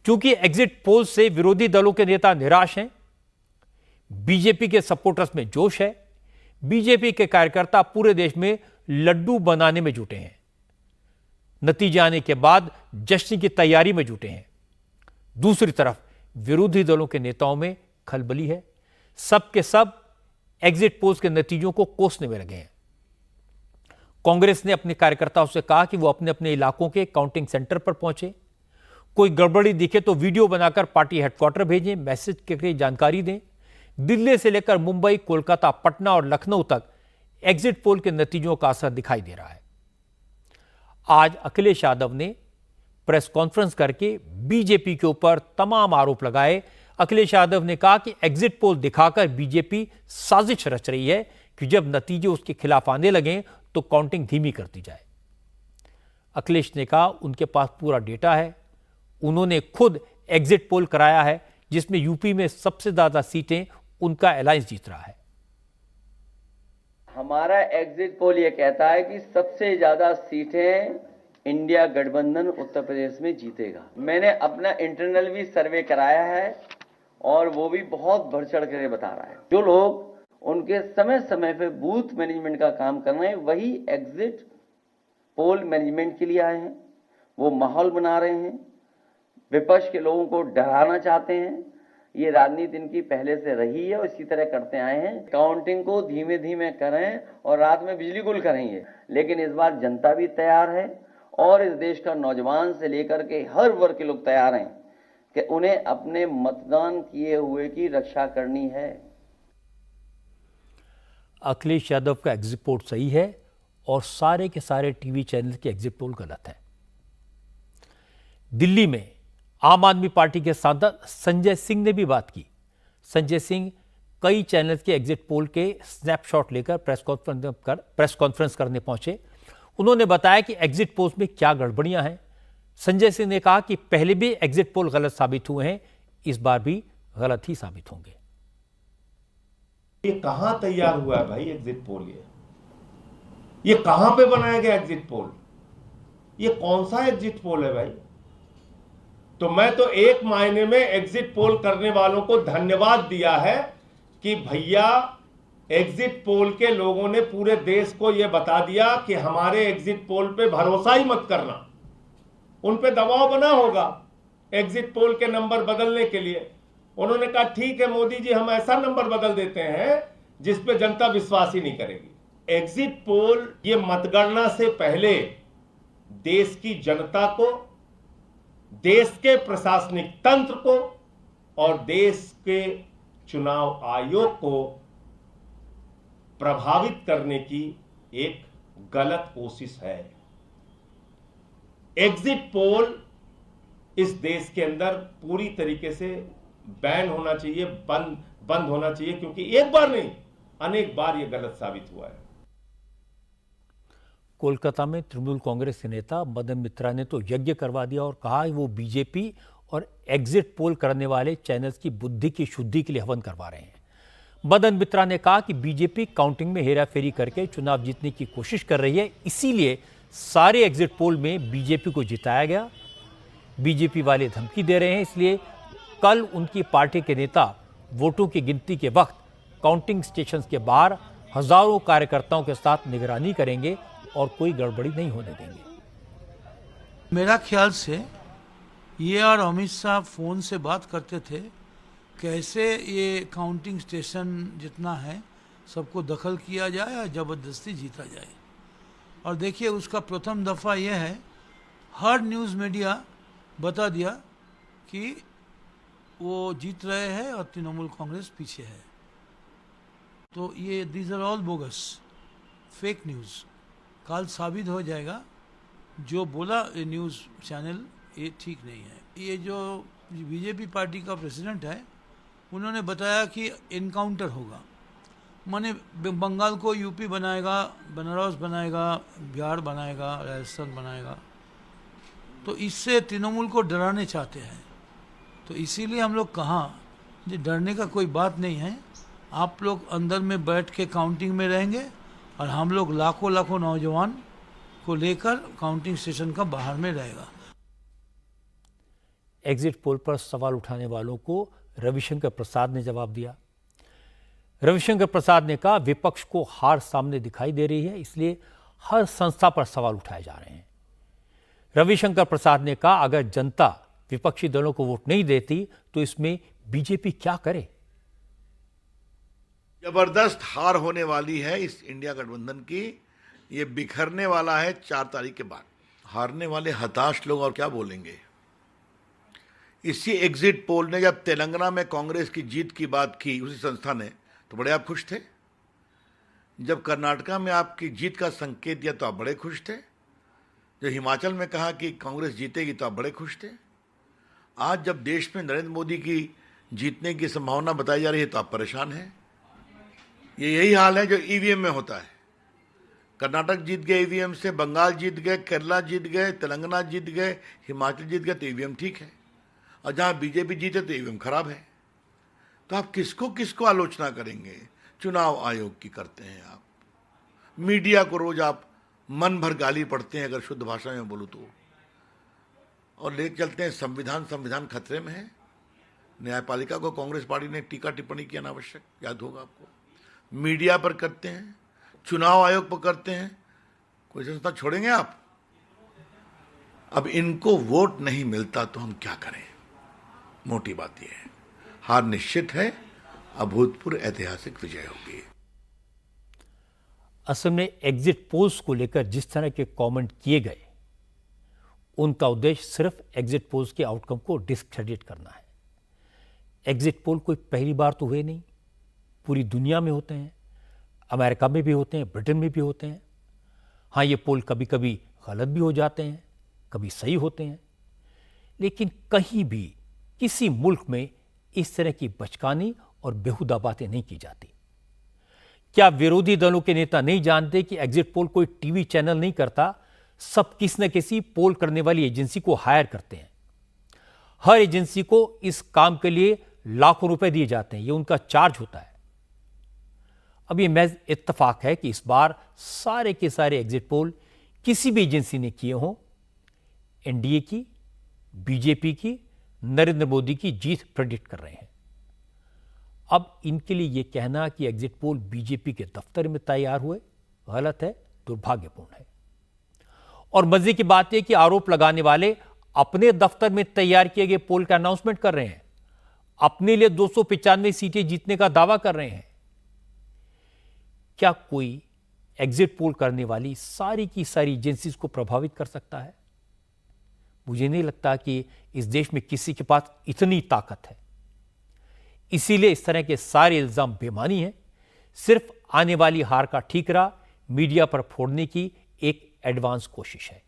क्योंकि exit poll से विरोधी दलों के नेता निराश हैं, बीजेपी के सपोर्टर्स में जोश है, बीजेपी के कार्यकर्ता पूरे देश में लड्डू बनाने में जुटे हैं, नतीजे आने के बाद जश्न की तैयारी में जुटे हैं। दूसरी तरफ विरोधी दलों के नेताओं में खलबली है, सब के सब एग्जिट पोल्स के नतीजों को कोसने में लगे हैं। कांग्रेस ने अपने कार्यकर्ताओं से कहा कि वो अपने अपने इलाकों के काउंटिंग सेंटर पर पहुंचे, कोई गड़बड़ी दिखे तो वीडियो बनाकर पार्टी हेडक्वार्टर भेजें, मैसेज के जानकारी दें। दिल्ली से लेकर मुंबई, कोलकाता, पटना और लखनऊ तक एग्जिट पोल के नतीजों का असर दिखाई दे रहा है। आज अखिलेश यादव ने प्रेस कॉन्फ्रेंस करके बीजेपी के ऊपर तमाम आरोप लगाए। अखिलेश यादव ने कहा कि एग्जिट पोल दिखाकर बीजेपी साजिश रच रही है कि जब नतीजे उसके खिलाफ आने लगे तो काउंटिंग धीमी कर दी जाए। अखिलेश ने कहा उनके पास पूरा डेटा है, उन्होंने खुद एग्जिट पोल कराया है जिसमें यूपी में सबसे ज्यादा सीटें उनका अलायंस जीत रहा है। हमारा एग्जिट पोल यह कहता है कि सबसे ज्यादा सीटें इंडिया गठबंधन उत्तर प्रदेश में जीतेगा। मैंने अपना इंटरनल भी सर्वे कराया है और वो भी बहुत बढ़ चढ़ कर बता रहा है। जो लोग उनके समय समय पे बूथ मैनेजमेंट का काम कर रहे हैं वही एग्जिट पोल मैनेजमेंट के लिए आए हैं। वो माहौल बना रहे हैं, विपक्ष के लोगों को डराना चाहते हैं। ये राजनीति इनकी पहले से रही है और इसी तरह करते आए हैं। काउंटिंग को धीमे धीमे करें और रात में बिजली गुल करेंगे, लेकिन इस बार जनता भी तैयार है और इस देश का नौजवान से लेकर के हर वर्ग के लोग तैयार हैं कि उन्हें अपने मतदान किए हुए की रक्षा करनी है। अखिलेश यादव का एग्जिट पोल सही है और सारे के सारे टीवी चैनल के एग्जिट पोल गलत है। दिल्ली में आम आदमी पार्टी के सांसद संजय सिंह ने भी बात की। संजय सिंह कई चैनल के एग्जिट पोल के स्नैपशॉट लेकर प्रेस कॉन्फ्रेंस करने पहुंचे। उन्होंने बताया कि एग्जिट पोल में क्या गड़बड़ियां हैं। संजय सिंह ने कहा कि पहले भी एग्जिट पोल गलत साबित हुए हैं, इस बार भी गलत ही साबित होंगे। ये कहां तैयार हुआ है भाई एग्जिट पोल? ये कहां पे बनाया गया एग्जिट पोल? ये कौन सा एग्जिट पोल है भाई? तो मैं तो एक मायने में एग्जिट पोल करने वालों को धन्यवाद दिया है कि भैया एग्जिट पोल के लोगों ने पूरे देश को यह बता दिया कि हमारे एग्जिट पोल पे भरोसा ही मत करना। उन पे दबाव बना होगा एग्जिट पोल के नंबर बदलने के लिए। उन्होंने कहा ठीक है मोदी जी, हम ऐसा नंबर बदल देते हैं जिस पे जनता विश्वास ही नहीं करेगी। एग्जिट पोल ये मतगणना से पहले देश की जनता को, देश के प्रशासनिक तंत्र को और देश के चुनाव आयोग को प्रभावित करने की एक गलत कोशिश है। एग्जिट पोल इस देश के अंदर पूरी तरीके से बैन होना चाहिए, बंद होना चाहिए, क्योंकि एक बार नहीं अनेक बार यह गलत साबित हुआ है। कोलकाता में तृणमूल कांग्रेस के नेता मदन मित्रा ने तो यज्ञ करवा दिया और कहा वो बीजेपी और एग्जिट पोल करने वाले चैनल्स की बुद्धि की शुद्धि के लिए हवन करवा रहे हैं। मदन मित्रा ने कहा कि बीजेपी काउंटिंग में हेराफेरी करके चुनाव जीतने की कोशिश कर रही है, इसीलिए सारे एग्जिट पोल में बीजेपी को जिताया गया। बीजेपी वाले धमकी दे रहे हैं, इसलिए कल उनकी पार्टी के नेता वोटों की गिनती के वक्त काउंटिंग स्टेशन के बाहर हजारों कार्यकर्ताओं के साथ निगरानी करेंगे और कोई गड़बड़ी नहीं होने देंगे। मेरा ख्याल से ये और अमित शाह फोन से बात करते थे कैसे ये काउंटिंग स्टेशन जितना है सबको दखल किया जाए और ज़बरदस्ती जीता जाए। और देखिए उसका प्रथम दफ़ा यह है, हर न्यूज़ मीडिया बता दिया कि वो जीत रहे हैं और तृणमूल कांग्रेस पीछे है। तो ये these are all bogus, fake news. कल साबित हो जाएगा जो बोला ये न्यूज़ चैनल ये ठीक नहीं है। ये जो बीजेपी पार्टी का प्रेसिडेंट है उन्होंने बताया कि इनकाउंटर होगा, माने बंगाल को यूपी बनाएगा, बनारस बनाएगा, बिहार बनाएगा, राजस्थान बनाएगा। तो इससे तृणमूल को डराने चाहते हैं। तो इसीलिए हम लोग कहा कि डरने का कोई बात नहीं है, आप लोग अंदर में बैठ के काउंटिंग में रहेंगे और हम लोग लाखों लाखों नौजवान को लेकर काउंटिंग स्टेशन का बाहर में रहेगा। एग्जिट पोल पर सवाल उठाने वालों को रविशंकर प्रसाद ने जवाब दिया। रविशंकर प्रसाद ने कहा, विपक्ष को हार सामने दिखाई दे रही है, इसलिए हर संस्था पर सवाल उठाए जा रहे हैं। रविशंकर प्रसाद ने कहा, अगर जनता विपक्षी दलों को वोट नहीं देती तो इसमें बीजेपी क्या करे। जबरदस्त हार होने वाली है इस इंडिया गठबंधन की। ये बिखरने वाला है 4 तारीख के बाद। हारने वाले हताश लोग और क्या बोलेंगे। इसी एग्जिट पोल ने जब तेलंगाना में कांग्रेस की जीत की बात की उसी संस्था ने, तो बड़े आप खुश थे। जब कर्नाटका में आपकी जीत का संकेत दिया तो आप बड़े खुश थे। जब हिमाचल में कहा कि कांग्रेस जीतेगी तो आप बड़े खुश थे। आज जब देश में नरेंद्र मोदी की जीतने की संभावना बताई जा रही है तो आप परेशान हैं। ये यही हाल है जो ईवीएम में होता है। कर्नाटक जीत गए ईवीएम से, बंगाल जीत गए, केरला जीत गए, तेलंगाना जीत गए, हिमाचल जीत गए तो ईवीएम ठीक है, और जहां बीजेपी जीते तो ईवीएम खराब है। तो आप किसको किसको आलोचना करेंगे। चुनाव आयोग की करते हैं आप, मीडिया को रोज आप मन भर गाली पढ़ते हैं अगर शुद्ध भाषा में बोलूं तो, और ले चलते हैं संविधान खतरे में है। न्यायपालिका को कांग्रेस पार्टी ने टीका टिप्पणी की अनावश्यक, याद होगा आपको। मीडिया पर करते हैं, चुनाव आयोग पर करते हैं, कोई संस्था छोड़ेंगे आप। अब इनको वोट नहीं मिलता तो हम क्या करें। मोटी बात यह है, हार निश्चित है, अभूतपूर्व ऐतिहासिक विजय होगी। असल में एग्जिट पोल्स को लेकर जिस तरह के कमेंट किए गए, उनका उद्देश्य सिर्फ एग्जिट पोल्स के आउटकम को डिस्क्रेडिट करना है। एग्जिट पोल कोई पहली बार तो हुए नहीं, पूरी दुनिया में होते हैं, अमेरिका में भी होते हैं, ब्रिटेन में भी होते हैं। हाँ, ये पोल कभी कभी गलत भी हो जाते हैं, कभी सही होते हैं, लेकिन कहीं भी किसी मुल्क में इस तरह की बचकानी और बेहुदा बातें नहीं की जाती। क्या विरोधी दलों के नेता नहीं जानते कि एग्जिट पोल कोई टीवी चैनल नहीं करता, सब किसी न किसी पोल करने वाली एजेंसी को हायर करते हैं। हर एजेंसी को इस काम के लिए लाखों रुपए दिए जाते हैं, ये उनका चार्ज होता है। अब ये महज इत्तेफाक है कि इस बार सारे के सारे एग्जिट पोल किसी भी एजेंसी ने किए हों, एनडीए की, बीजेपी की, नरेंद्र मोदी की जीत प्रेडिक्ट कर रहे हैं। अब इनके लिए यह कहना कि एग्जिट पोल बीजेपी के दफ्तर में तैयार हुए गलत है, दुर्भाग्यपूर्ण है। और मजे की बात यह कि आरोप लगाने वाले अपने दफ्तर में तैयार किए गए पोल का अनाउंसमेंट कर रहे हैं, अपने लिए 295 सीटें जीतने का दावा कर रहे हैं। क्या कोई एग्जिट पोल करने वाली सारी की सारी एजेंसीज को प्रभावित कर सकता है? मुझे नहीं लगता कि इस देश में किसी के पास इतनी ताकत है। इसीलिए इस तरह के सारे इल्जाम बेमानी हैं, सिर्फ आने वाली हार का ठीकरा मीडिया पर फोड़ने की एक एडवांस कोशिश है।